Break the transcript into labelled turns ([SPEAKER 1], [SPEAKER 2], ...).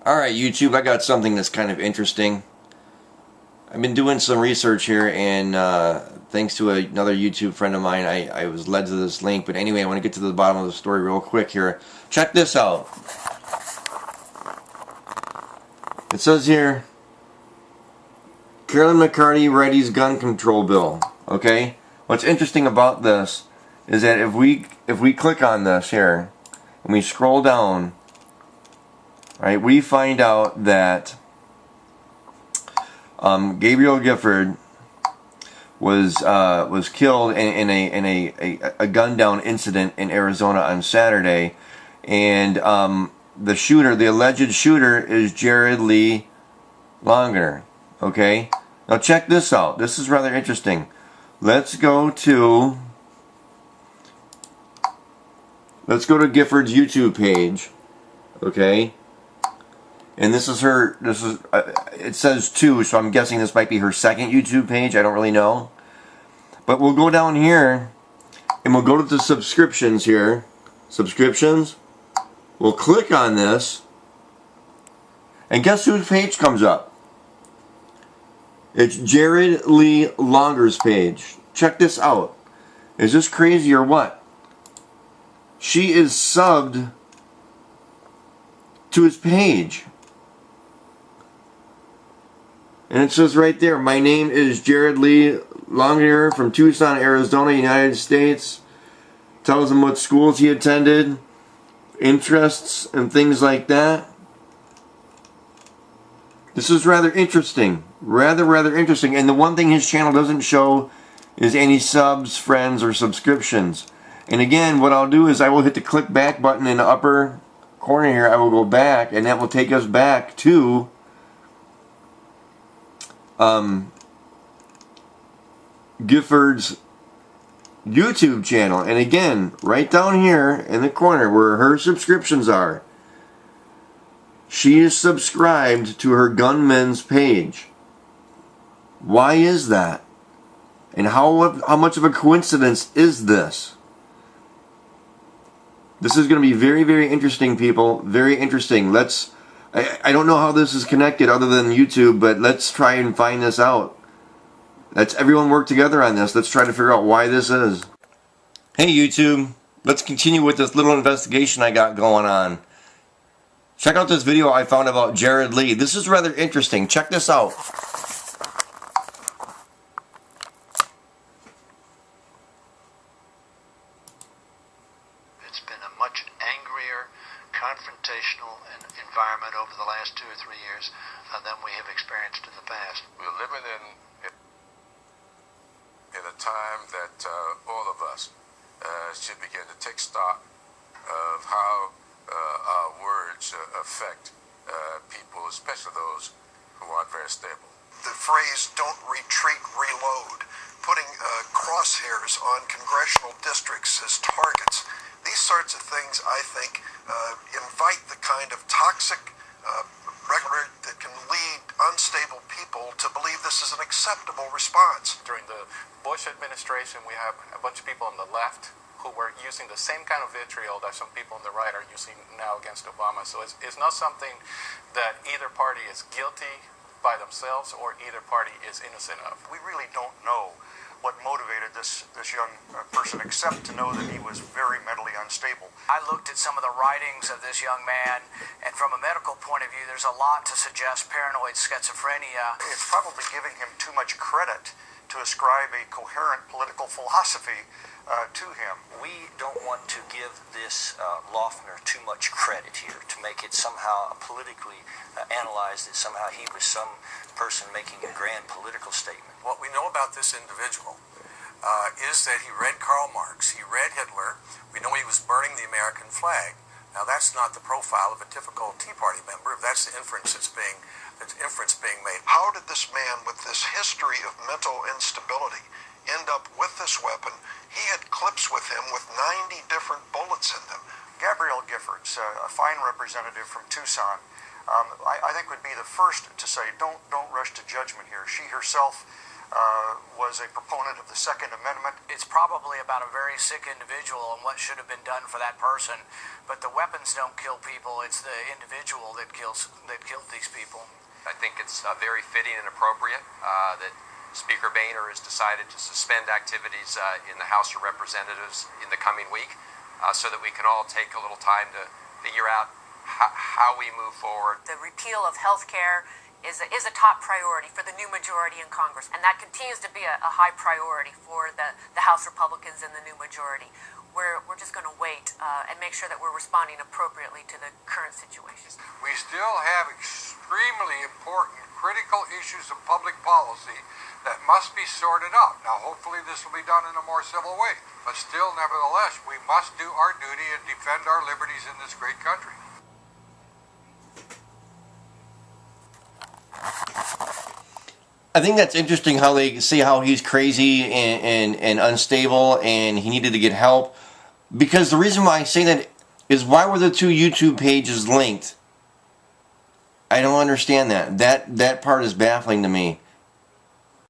[SPEAKER 1] Alright, YouTube, I got something that's kind of interesting. I've been doing some research here, and thanks to another YouTube friend of mine, I was led to this link. But anyway, I want to get to the bottom of the story real quick here. Check this out. It says here, Carolyn McCarthy readies gun control bill. Okay? What's interesting about this is that if we click on this here, and we scroll down, right, we find out that Gabrielle Giffords was killed in a gun down incident in Arizona on Saturday, and the shooter, the alleged shooter, is Jared Lee Loughner. Okay, now check this out. This is rather interesting. Let's go to Giffords' YouTube page. Okay. And this is her, it says 2, so I'm guessing this might be her second YouTube page. I don't really know. But we'll go down here, and we'll go to the subscriptions here. Subscriptions. We'll click on this. And guess whose page comes up? It's Jared Lee Loughner's page. Check this out. Is this crazy or what? She is subbed to his page. And it says right there, my name is Jared Lee Loughner from Tucson, Arizona, United States. Tells him what schools he attended, interests, and things like that. This is rather interesting. Rather interesting. And the one thing his channel doesn't show is any subs, friends, or subscriptions. And again, what I'll do is I will hit the click back button in the upper corner here. I will go back, and that will take us back to Giffords' YouTube channel. And again, right down here in the corner where her subscriptions are, she is subscribed to her gunman's page. Why is that? And how much of a coincidence is this? This is going to be very interesting, people. Very interesting. I don't know how this is connected other than YouTube, but let's try and find this out. Let's everyone work together on this. Let's try to figure out why this is. Hey YouTube, let's continue with this little investigation I got going on. Check out this video I found about Jared Lee. This is rather interesting. Check this out.
[SPEAKER 2] It's been a much angrier, confrontational environment over the last 2 or 3 years than we have experienced in the past.
[SPEAKER 3] We're living in a time that all of us should begin to take stock of how our words affect people, especially those who aren't very stable.
[SPEAKER 4] The phrase "don't retreat, reload," putting crosshairs on congressional districts as targets, these sorts of things, I think, invite the kind of toxic rhetoric that can lead unstable people to believe this is an acceptable response.
[SPEAKER 5] During the Bush administration, we have a bunch of people on the left who were using the same kind of vitriol that some people on the right are using now against Obama. So it's not something that either party is guilty by themselves or either party is innocent of.
[SPEAKER 6] We really don't know what motivated this young person, except to know that he was very mentally unstable.
[SPEAKER 7] I looked at some of the writings of this young man, and from a medical point of view, there's a lot to suggest paranoid schizophrenia.
[SPEAKER 6] It's probably giving him too much credit to ascribe a coherent political philosophy to him.
[SPEAKER 8] We don't want to give this Loughner too much credit here, to make it somehow politically analyzed that somehow he was some person making a grand political statement.
[SPEAKER 9] What we know about this individual is that he read Karl Marx, he read Hitler, we know he was burning the American flag. Now that's not the profile of a typical Tea Party member, if that's the inference that's being made.
[SPEAKER 4] How did this man with this history of mental instability end up with this weapon? He had clips with him with 90 different bullets in them.
[SPEAKER 6] Gabrielle Giffords, a fine representative from Tucson, I think would be the first to say, don't rush to judgment here. She herself was a proponent of the Second Amendment.
[SPEAKER 7] It's probably about a very sick individual and what should have been done for that person. But the weapons don't kill people. It's the individual that killed these people.
[SPEAKER 10] I think it's very fitting and appropriate that Speaker Boehner has decided to suspend activities in the House of Representatives in the coming week so that we can all take a little time to figure out how we move forward.
[SPEAKER 11] The repeal of health care is a top priority for the new majority in Congress, and that continues to be a high priority for the House Republicans and the new majority. We're just going to wait and make sure that we're responding appropriately to the current situation.
[SPEAKER 12] We still have extremely important, critical issues of public policy that must be sorted out. Now, hopefully this will be done in a more civil way, but still, nevertheless, we must do our duty and defend our liberties in this great country.
[SPEAKER 1] I think that's interesting how they say how he's crazy and unstable and he needed to get help. Because the reason why I say that is, why were the two YouTube pages linked? I don't understand that. That part is baffling to me.